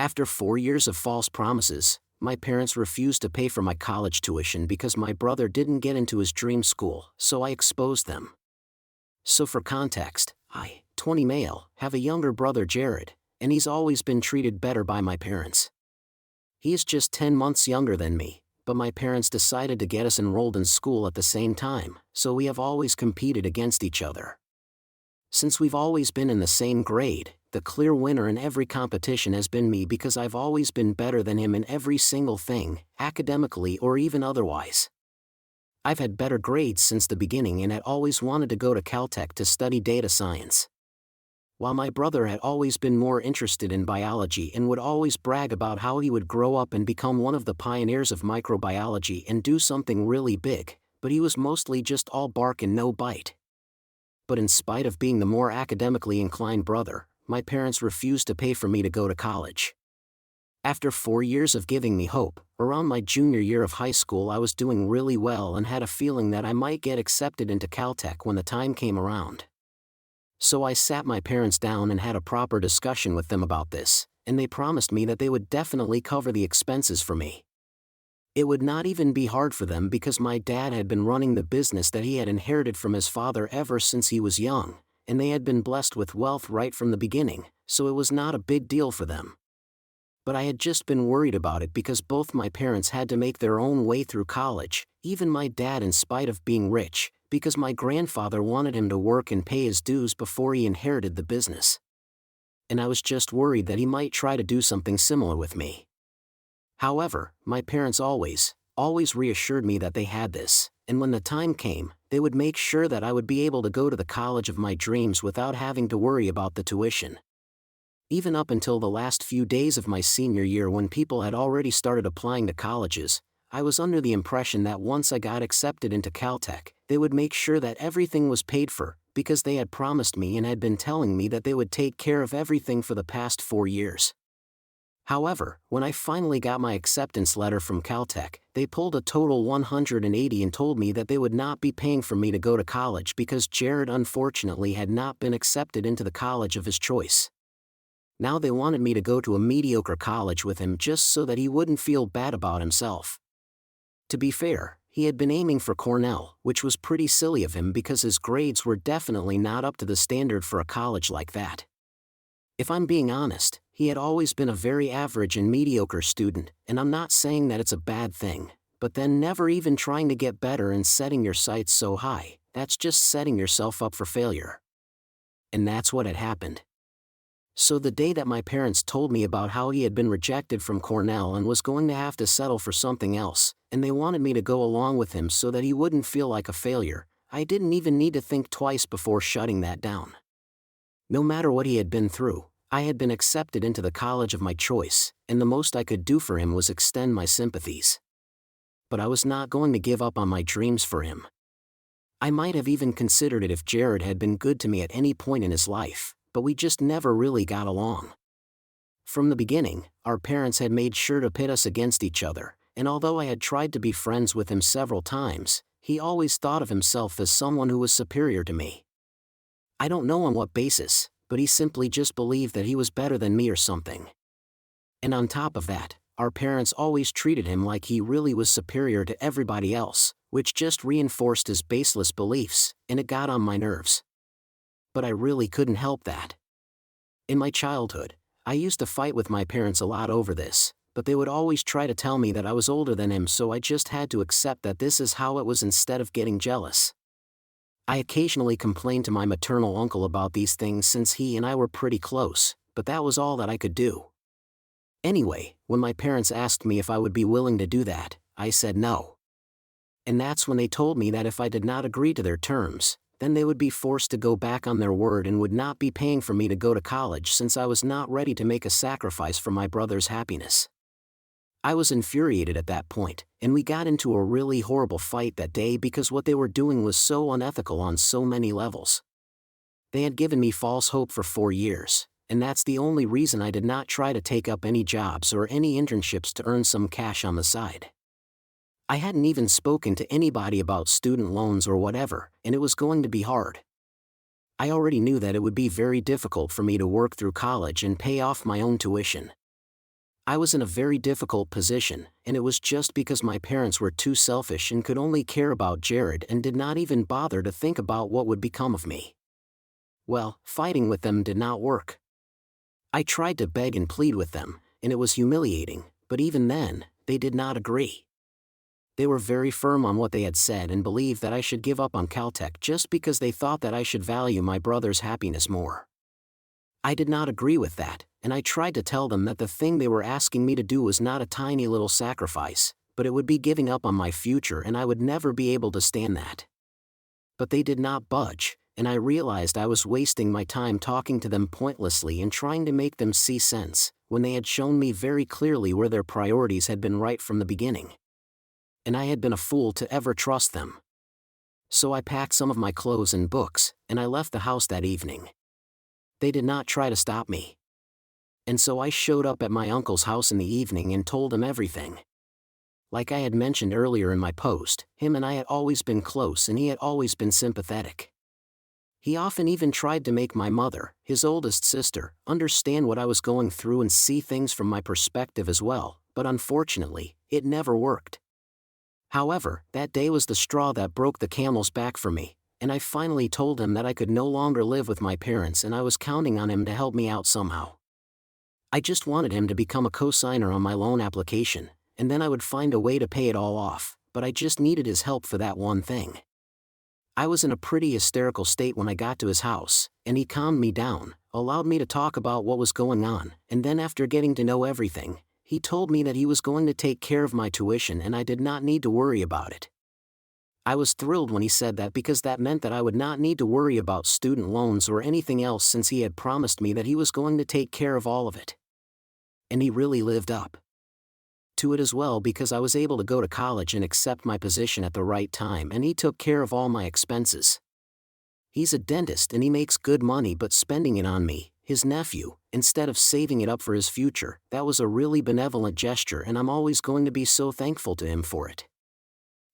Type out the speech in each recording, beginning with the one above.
After 4 years of false promises, my parents refused to pay for my college tuition because my brother didn't get into his dream school, so I exposed them. So for context, I, 20 male, have a younger brother Jared, and he's always been treated better by my parents. He is just 10 months younger than me, but my parents decided to get us enrolled in school at the same time, so we have always competed against each other. Since we've always been in the same grade, the clear winner in every competition has been me because I've always been better than him in every single thing, academically or even otherwise. I've had better grades since the beginning and had always wanted to go to Caltech to study data science. While my brother had always been more interested in biology and would always brag about how he would grow up and become one of the pioneers of microbiology and do something really big, but he was mostly just all bark and no bite. But in spite of being the more academically inclined brother, my parents refused to pay for me to go to college. After 4 years of giving me hope, around my junior year of high school I was doing really well and had a feeling that I might get accepted into Caltech when the time came around. So I sat my parents down and had a proper discussion with them about this, and they promised me that they would definitely cover the expenses for me. It would not even be hard for them because my dad had been running the business that he had inherited from his father ever since he was young, and they had been blessed with wealth right from the beginning, so it was not a big deal for them. But I had just been worried about it because both my parents had to make their own way through college, even my dad in spite of being rich, because my grandfather wanted him to work and pay his dues before he inherited the business. And I was just worried that he might try to do something similar with me. However, my parents always reassured me that they had this, and when the time came, they would make sure that I would be able to go to the college of my dreams without having to worry about the tuition. Even up until the last few days of my senior year when people had already started applying to colleges, I was under the impression that once I got accepted into Caltech, they would make sure that everything was paid for, because they had promised me and had been telling me that they would take care of everything for the past 4 years. However, when I finally got my acceptance letter from Caltech, they pulled a total 180 and told me that they would not be paying for me to go to college because Jared unfortunately had not been accepted into the college of his choice. Now they wanted me to go to a mediocre college with him just so that he wouldn't feel bad about himself. To be fair, he had been aiming for Cornell, which was pretty silly of him because his grades were definitely not up to the standard for a college like that. If I'm being honest, he had always been a very average and mediocre student, and I'm not saying that it's a bad thing, but then never even trying to get better and setting your sights so high, that's just setting yourself up for failure. And that's what had happened. So the day that my parents told me about how he had been rejected from Cornell and was going to have to settle for something else, and they wanted me to go along with him so that he wouldn't feel like a failure, I didn't even need to think twice before shutting that down. No matter what he had been through, I had been accepted into the college of my choice, and the most I could do for him was extend my sympathies. But I was not going to give up on my dreams for him. I might have even considered it if Jared had been good to me at any point in his life, but we just never really got along. From the beginning, our parents had made sure to pit us against each other, and although I had tried to be friends with him several times, he always thought of himself as someone who was superior to me. I don't know on what basis, but he simply just believed that he was better than me or something. And on top of that, our parents always treated him like he really was superior to everybody else, which just reinforced his baseless beliefs, and it got on my nerves. But I really couldn't help that. In my childhood, I used to fight with my parents a lot over this, but they would always try to tell me that I was older than him, so I just had to accept that this is how it was instead of getting jealous. I occasionally complained to my maternal uncle about these things since he and I were pretty close, but that was all that I could do. Anyway, when my parents asked me if I would be willing to do that, I said no. And that's when they told me that if I did not agree to their terms, then they would be forced to go back on their word and would not be paying for me to go to college since I was not ready to make a sacrifice for my brother's happiness. I was infuriated at that point, and we got into a really horrible fight that day because what they were doing was so unethical on so many levels. They had given me false hope for 4 years, and that's the only reason I did not try to take up any jobs or any internships to earn some cash on the side. I hadn't even spoken to anybody about student loans or whatever, and it was going to be hard. I already knew that it would be very difficult for me to work through college and pay off my own tuition. I was in a very difficult position, and it was just because my parents were too selfish and could only care about Jared and did not even bother to think about what would become of me. Well, fighting with them did not work. I tried to beg and plead with them, and it was humiliating, but even then, they did not agree. They were very firm on what they had said and believed that I should give up on Caltech just because they thought that I should value my brother's happiness more. I did not agree with that, and I tried to tell them that the thing they were asking me to do was not a tiny little sacrifice, but it would be giving up on my future and I would never be able to stand that. But they did not budge, and I realized I was wasting my time talking to them pointlessly and trying to make them see sense, when they had shown me very clearly where their priorities had been right from the beginning. And I had been a fool to ever trust them. So I packed some of my clothes and books, and I left the house that evening. They did not try to stop me. And so I showed up at my uncle's house in the evening and told him everything. Like I had mentioned earlier in my post, him and I had always been close and he had always been sympathetic. He often even tried to make my mother, his oldest sister, understand what I was going through and see things from my perspective as well, but unfortunately, it never worked. However, that day was the straw that broke the camel's back for me, and I finally told him that I could no longer live with my parents and I was counting on him to help me out somehow. I just wanted him to become a co-signer on my loan application, and then I would find a way to pay it all off, but I just needed his help for that one thing. I was in a pretty hysterical state when I got to his house, and he calmed me down, allowed me to talk about what was going on, and then after getting to know everything, he told me that he was going to take care of my tuition and I did not need to worry about it. I was thrilled when he said that because that meant that I would not need to worry about student loans or anything else since he had promised me that he was going to take care of all of it. And he really lived up to it as well because I was able to go to college and accept my position at the right time and he took care of all my expenses. He's a dentist and he makes good money, but spending it on me, his nephew, instead of saving it up for his future, that was a really benevolent gesture and I'm always going to be so thankful to him for it.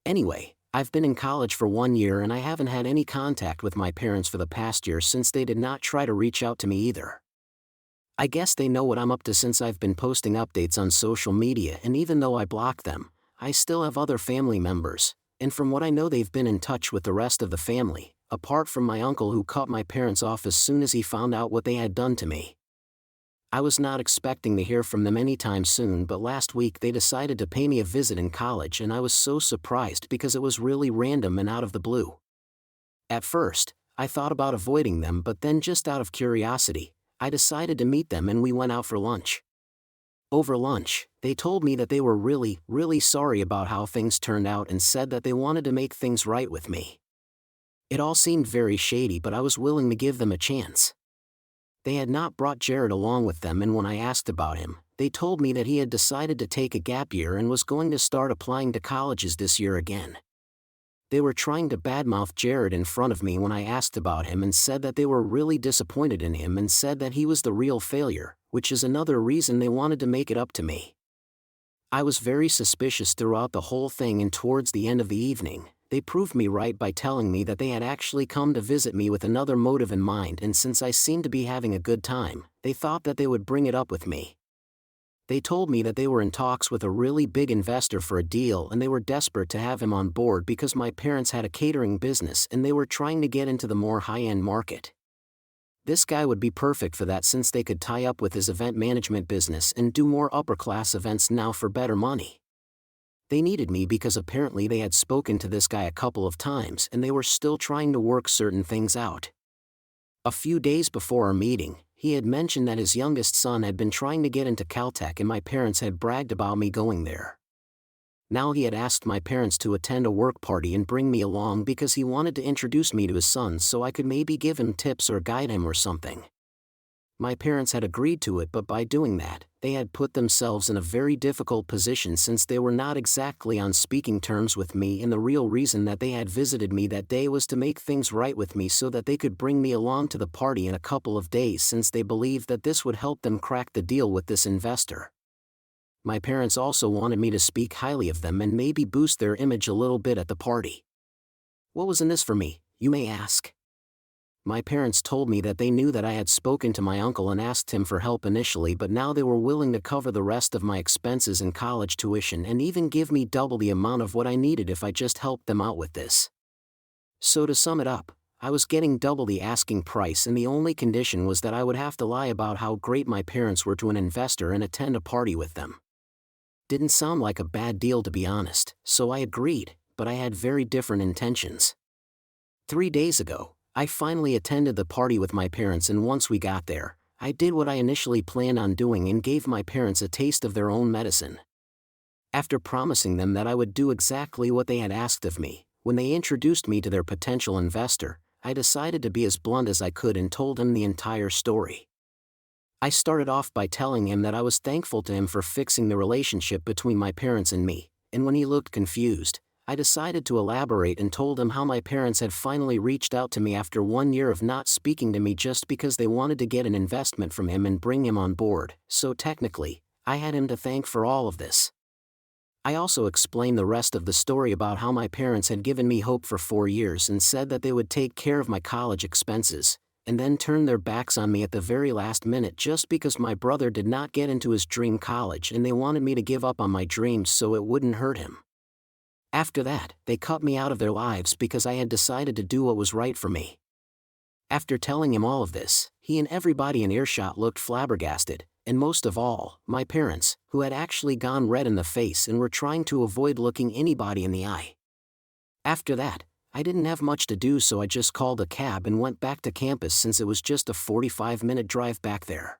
Anyway, I've been in college for 1 year and I haven't had any contact with my parents for the past year since they did not try to reach out to me either. I guess they know what I'm up to since I've been posting updates on social media, and even though I blocked them, I still have other family members, and from what I know they've been in touch with the rest of the family, apart from my uncle who cut my parents off as soon as he found out what they had done to me. I was not expecting to hear from them anytime soon, but last week they decided to pay me a visit in college and I was so surprised because it was really random and out of the blue. At first, I thought about avoiding them, but then just out of curiosity, I decided to meet them and we went out for lunch. Over lunch, they told me that they were really, really sorry about how things turned out and said that they wanted to make things right with me. It all seemed very shady, but I was willing to give them a chance. They had not brought Jared along with them, and when I asked about him, they told me that he had decided to take a gap year and was going to start applying to colleges this year again. They were trying to badmouth Jared in front of me when I asked about him and said that they were really disappointed in him and said that he was the real failure, which is another reason they wanted to make it up to me. I was very suspicious throughout the whole thing, and towards the end of the evening, they proved me right by telling me that they had actually come to visit me with another motive in mind, and since I seemed to be having a good time, they thought that they would bring it up with me. They told me that they were in talks with a really big investor for a deal and they were desperate to have him on board because my parents had a catering business and they were trying to get into the more high-end market. This guy would be perfect for that since they could tie up with his event management business and do more upper-class events now for better money. They needed me because apparently they had spoken to this guy a couple of times and they were still trying to work certain things out. A few days before our meeting, he had mentioned that his youngest son had been trying to get into Caltech and my parents had bragged about me going there. Now he had asked my parents to attend a work party and bring me along because he wanted to introduce me to his son so I could maybe give him tips or guide him or something. My parents had agreed to it, but by doing that, they had put themselves in a very difficult position since they were not exactly on speaking terms with me, and the real reason that they had visited me that day was to make things right with me so that they could bring me along to the party in a couple of days since they believed that this would help them crack the deal with this investor. My parents also wanted me to speak highly of them and maybe boost their image a little bit at the party. What was in this for me, you may ask? my parents told me that they knew that I had spoken to my uncle and asked him for help initially, but now they were willing to cover the rest of my expenses and college tuition and even give me double the amount of what I needed if I just helped them out with this. So to sum it up, I was getting double the asking price, and the only condition was that I would have to lie about how great my parents were to an investor and attend a party with them. Didn't sound like a bad deal, to be honest, so I agreed, but I had very different intentions. 3 days ago, I finally attended the party with my parents, and once we got there, I did what I initially planned on doing and gave my parents a taste of their own medicine. After promising them that I would do exactly what they had asked of me, when they introduced me to their potential investor, I decided to be as blunt as I could and told him the entire story. I started off by telling him that I was thankful to him for fixing the relationship between my parents and me, and when he looked confused, I decided to elaborate and told him how my parents had finally reached out to me after 1 year of not speaking to me just because they wanted to get an investment from him and bring him on board, so technically, I had him to thank for all of this. I also explained the rest of the story about how my parents had given me hope for 4 years and said that they would take care of my college expenses, and then turned their backs on me at the very last minute just because my brother did not get into his dream college and they wanted me to give up on my dreams so it wouldn't hurt him. After that, they cut me out of their lives because I had decided to do what was right for me. After telling him all of this, he and everybody in earshot looked flabbergasted, and most of all, my parents, who had actually gone red in the face and were trying to avoid looking anybody in the eye. After that, I didn't have much to do, so I just called a cab and went back to campus since it was just a 45-minute drive back there.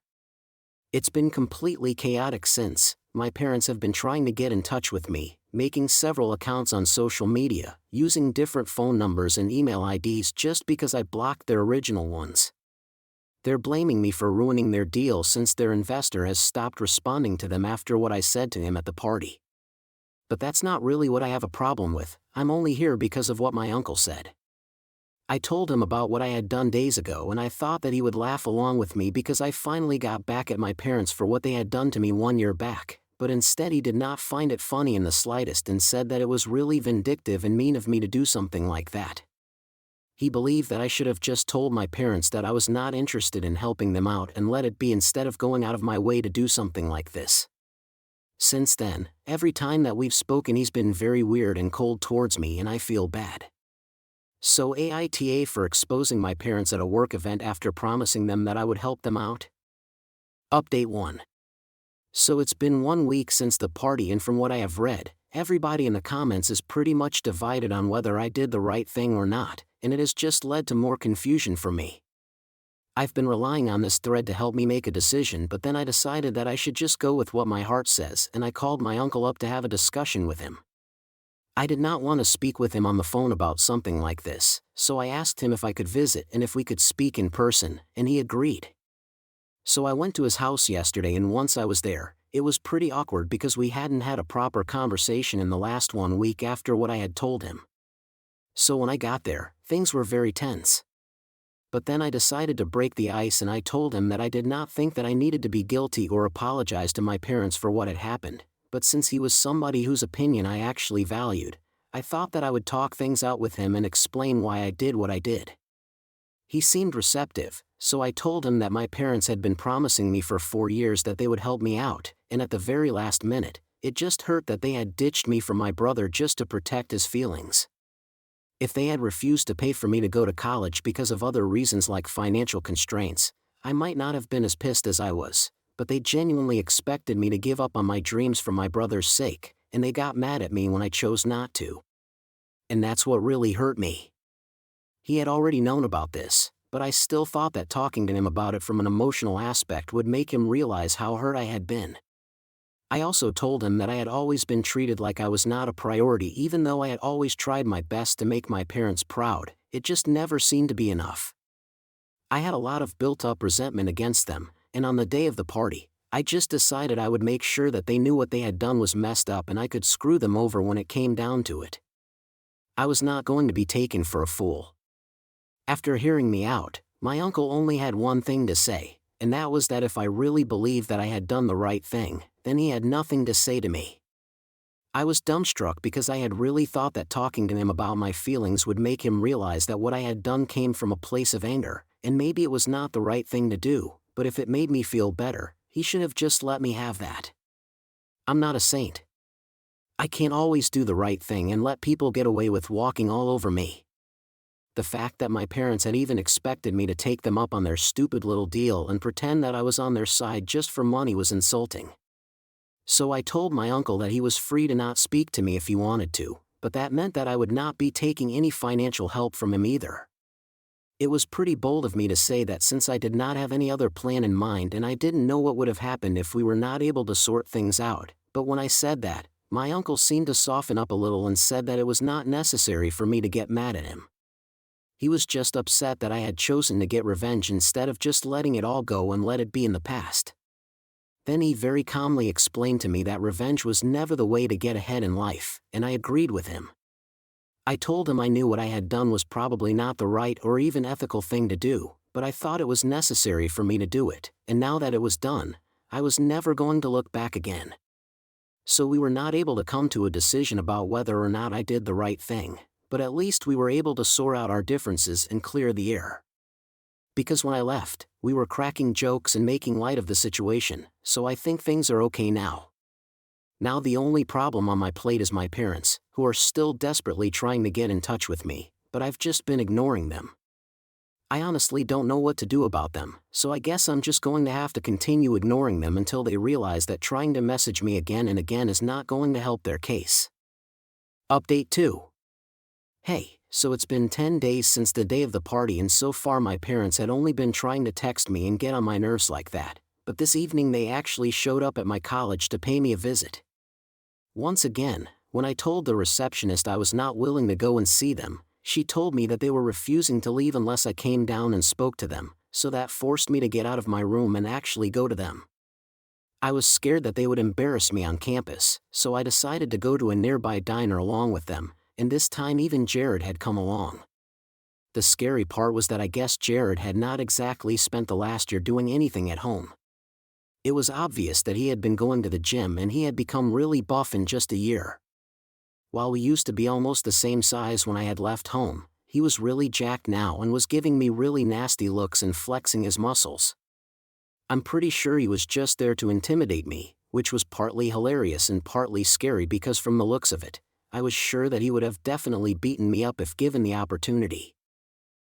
It's been completely chaotic since. My parents have been trying to get in touch with me, making several accounts on social media, using different phone numbers and email IDs just because I blocked their original ones. They're blaming me for ruining their deal since their investor has stopped responding to them after what I said to him at the party. But that's not really what I have a problem with. I'm only here because of what my uncle said. I told him about what I had done days ago, and I thought that he would laugh along with me because I finally got back at my parents for what they had done to me 1 year back, but instead he did not find it funny in the slightest and said that it was really vindictive and mean of me to do something like that. He believed that I should have just told my parents that I was not interested in helping them out and let it be instead of going out of my way to do something like this. Since then, every time that we've spoken he's been very weird and cold towards me, and I feel bad. So AITA for exposing my parents at a work event after promising them that I would help them out. Update 1. So it's been 1 week since the party, and from what I have read, everybody in the comments is pretty much divided on whether I did the right thing or not, and it has just led to more confusion for me. I've been relying on this thread to help me make a decision, but then I decided that I should just go with what my heart says, and I called my uncle up to have a discussion with him. I did not want to speak with him on the phone about something like this, so I asked him if I could visit and if we could speak in person, and he agreed. So I went to his house yesterday, and once I was there, it was pretty awkward because we hadn't had a proper conversation in the last 1 week after what I had told him. So when I got there, things were very tense. But then I decided to break the ice, and I told him that I did not think that I needed to be guilty or apologize to my parents for what had happened, but since he was somebody whose opinion I actually valued, I thought that I would talk things out with him and explain why I did what I did. He seemed receptive, so I told him that my parents had been promising me for 4 years that they would help me out, and at the very last minute, it just hurt that they had ditched me for my brother just to protect his feelings. If they had refused to pay for me to go to college because of other reasons like financial constraints, I might not have been as pissed as I was, but they genuinely expected me to give up on my dreams for my brother's sake, and they got mad at me when I chose not to. And that's what really hurt me. He had already known about this, but I still thought that talking to him about it from an emotional aspect would make him realize how hurt I had been. I also told him that I had always been treated like I was not a priority, even though I had always tried my best to make my parents proud. It just never seemed to be enough. I had a lot of built-up resentment against them, and on the day of the party, I just decided I would make sure that they knew what they had done was messed up and I could screw them over when it came down to it. I was not going to be taken for a fool. After hearing me out, my uncle only had one thing to say, and that was that if I really believed that I had done the right thing, then he had nothing to say to me. I was dumbstruck because I had really thought that talking to him about my feelings would make him realize that what I had done came from a place of anger, and maybe it was not the right thing to do, but if it made me feel better, he should have just let me have that. I'm not a saint. I can't always do the right thing and let people get away with walking all over me. The fact that my parents had even expected me to take them up on their stupid little deal and pretend that I was on their side just for money was insulting. So I told my uncle that he was free to not speak to me if he wanted to, but that meant that I would not be taking any financial help from him either. It was pretty bold of me to say that since I did not have any other plan in mind and I didn't know what would have happened if we were not able to sort things out, but when I said that, my uncle seemed to soften up a little and said that it was not necessary for me to get mad at him. He was just upset that I had chosen to get revenge instead of just letting it all go and let it be in the past. Then he very calmly explained to me that revenge was never the way to get ahead in life, and I agreed with him. I told him I knew what I had done was probably not the right or even ethical thing to do, but I thought it was necessary for me to do it, and now that it was done, I was never going to look back again. So we were not able to come to a decision about whether or not I did the right thing, but at least we were able to sort out our differences and clear the air. Because when I left, we were cracking jokes and making light of the situation, so I think things are okay now. Now the only problem on my plate is my parents, who are still desperately trying to get in touch with me, but I've just been ignoring them. I honestly don't know what to do about them, so I guess I'm just going to have to continue ignoring them until they realize that trying to message me again and again is not going to help their case. Update 2. Hey, so it's been 10 days since the day of the party and so far my parents had only been trying to text me and get on my nerves like that, but this evening they actually showed up at my college to pay me a visit. Once again, when I told the receptionist I was not willing to go and see them, she told me that they were refusing to leave unless I came down and spoke to them, so that forced me to get out of my room and actually go to them. I was scared that they would embarrass me on campus, so I decided to go to a nearby diner along with them, and this time even Jared had come along. The scary part was that I guess Jared had not exactly spent the last year doing anything at home. It was obvious that he had been going to the gym and he had become really buff in just a year. While we used to be almost the same size when I had left home, he was really jacked now and was giving me really nasty looks and flexing his muscles. I'm pretty sure he was just there to intimidate me, which was partly hilarious and partly scary because from the looks of it, I was sure that he would have definitely beaten me up if given the opportunity.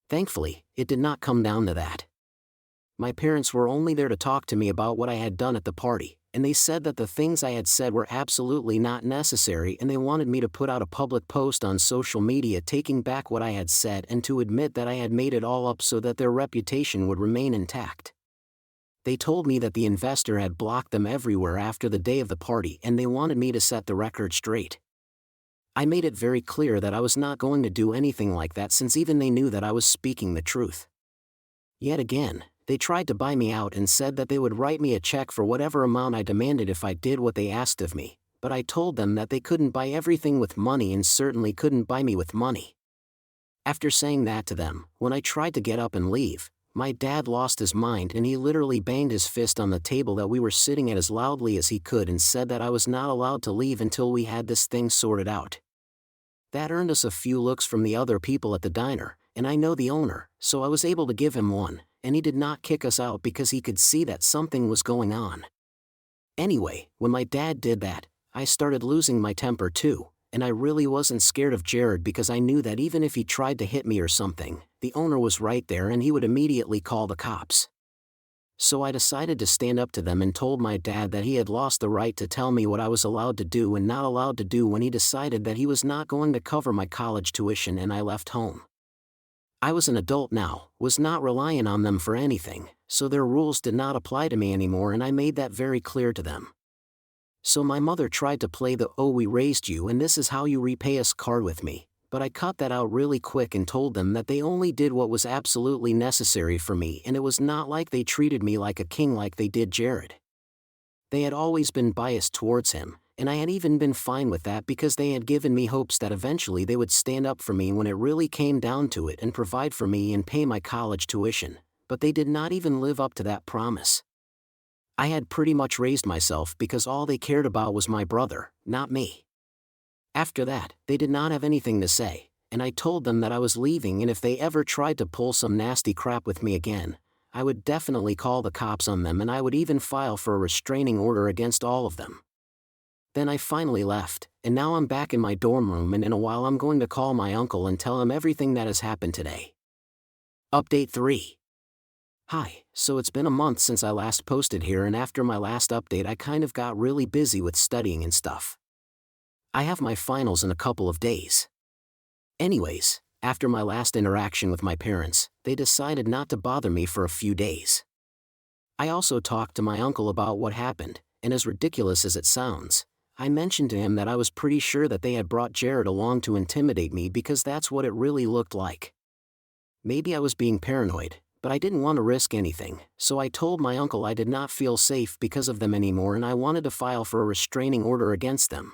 Thankfully, it did not come down to that. My parents were only there to talk to me about what I had done at the party, and they said that the things I had said were absolutely not necessary and they wanted me to put out a public post on social media taking back what I had said and to admit that I had made it all up so that their reputation would remain intact. They told me that the investor had blocked them everywhere after the day of the party and they wanted me to set the record straight. I made it very clear that I was not going to do anything like that since even they knew that I was speaking the truth. Yet again, they tried to buy me out and said that they would write me a check for whatever amount I demanded if I did what they asked of me, but I told them that they couldn't buy everything with money and certainly couldn't buy me with money. After saying that to them, when I tried to get up and leave, my dad lost his mind and he literally banged his fist on the table that we were sitting at as loudly as he could and said that I was not allowed to leave until we had this thing sorted out. That earned us a few looks from the other people at the diner, and I know the owner, so I was able to give him one, and he did not kick us out because he could see that something was going on. Anyway, when my dad did that, I started losing my temper too, and I really wasn't scared of Jared because I knew that even if he tried to hit me or something, the owner was right there and he would immediately call the cops. So I decided to stand up to them and told my dad that he had lost the right to tell me what I was allowed to do and not allowed to do when he decided that he was not going to cover my college tuition and I left home. I was an adult now, was not relying on them for anything, so their rules did not apply to me anymore and I made that very clear to them. So my mother tried to play the "oh we raised you and this is how you repay us" card with me, but I cut that out really quick and told them that they only did what was absolutely necessary for me and it was not like they treated me like a king like they did Jared. They had always been biased towards him, and I had even been fine with that because they had given me hopes that eventually they would stand up for me when it really came down to it and provide for me and pay my college tuition, but they did not even live up to that promise. I had pretty much raised myself because all they cared about was my brother, not me. After that, they did not have anything to say, and I told them that I was leaving, and if they ever tried to pull some nasty crap with me again, I would definitely call the cops on them, and I would even file for a restraining order against all of them. Then I finally left, and now I'm back in my dorm room, and in a while I'm going to call my uncle and tell him everything that has happened today. Update 3. Hi, so it's been a month since I last posted here, and after my last update I kind of got really busy with studying and stuff. I have my finals in a couple of days. Anyways, after my last interaction with my parents, they decided not to bother me for a few days. I also talked to my uncle about what happened, and as ridiculous as it sounds, I mentioned to him that I was pretty sure that they had brought Jared along to intimidate me because that's what it really looked like. Maybe I was being paranoid, but I didn't want to risk anything, so I told my uncle I did not feel safe because of them anymore and I wanted to file for a restraining order against them.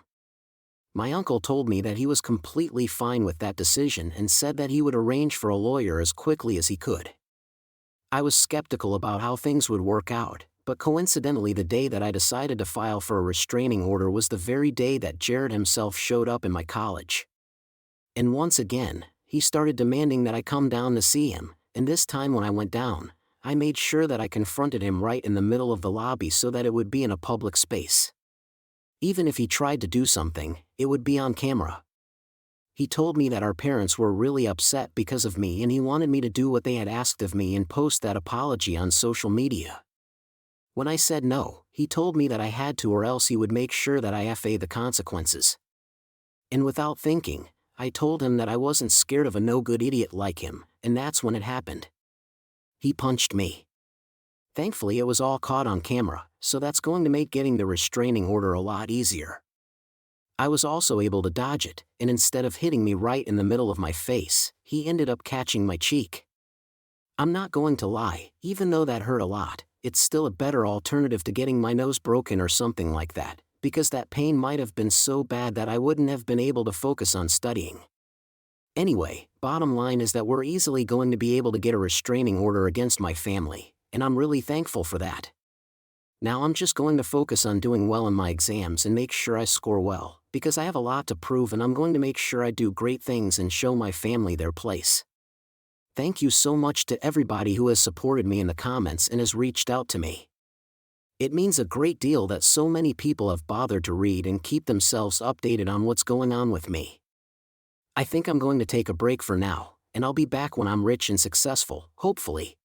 My uncle told me that he was completely fine with that decision and said that he would arrange for a lawyer as quickly as he could. I was skeptical about how things would work out, but coincidentally the day that I decided to file for a restraining order was the very day that Jared himself showed up in my college. And once again, he started demanding that I come down to see him, and this time when I went down, I made sure that I confronted him right in the middle of the lobby so that it would be in a public space. Even if he tried to do something, it would be on camera. He told me that our parents were really upset because of me and he wanted me to do what they had asked of me and post that apology on social media. When I said no, he told me that I had to or else he would make sure that I FA the consequences. And without thinking, I told him that I wasn't scared of a no-good idiot like him, and that's when it happened. He punched me. Thankfully it was all caught on camera, so that's going to make getting the restraining order a lot easier. I was also able to dodge it, and instead of hitting me right in the middle of my face, he ended up catching my cheek. I'm not going to lie, even though that hurt a lot, it's still a better alternative to getting my nose broken or something like that, because that pain might have been so bad that I wouldn't have been able to focus on studying. Anyway, bottom line is that we're easily going to be able to get a restraining order against my family, and I'm really thankful for that. Now I'm just going to focus on doing well in my exams and make sure I score well, because I have a lot to prove and I'm going to make sure I do great things and show my family their place. Thank you so much to everybody who has supported me in the comments and has reached out to me. It means a great deal that so many people have bothered to read and keep themselves updated on what's going on with me. I think I'm going to take a break for now, and I'll be back when I'm rich and successful, hopefully.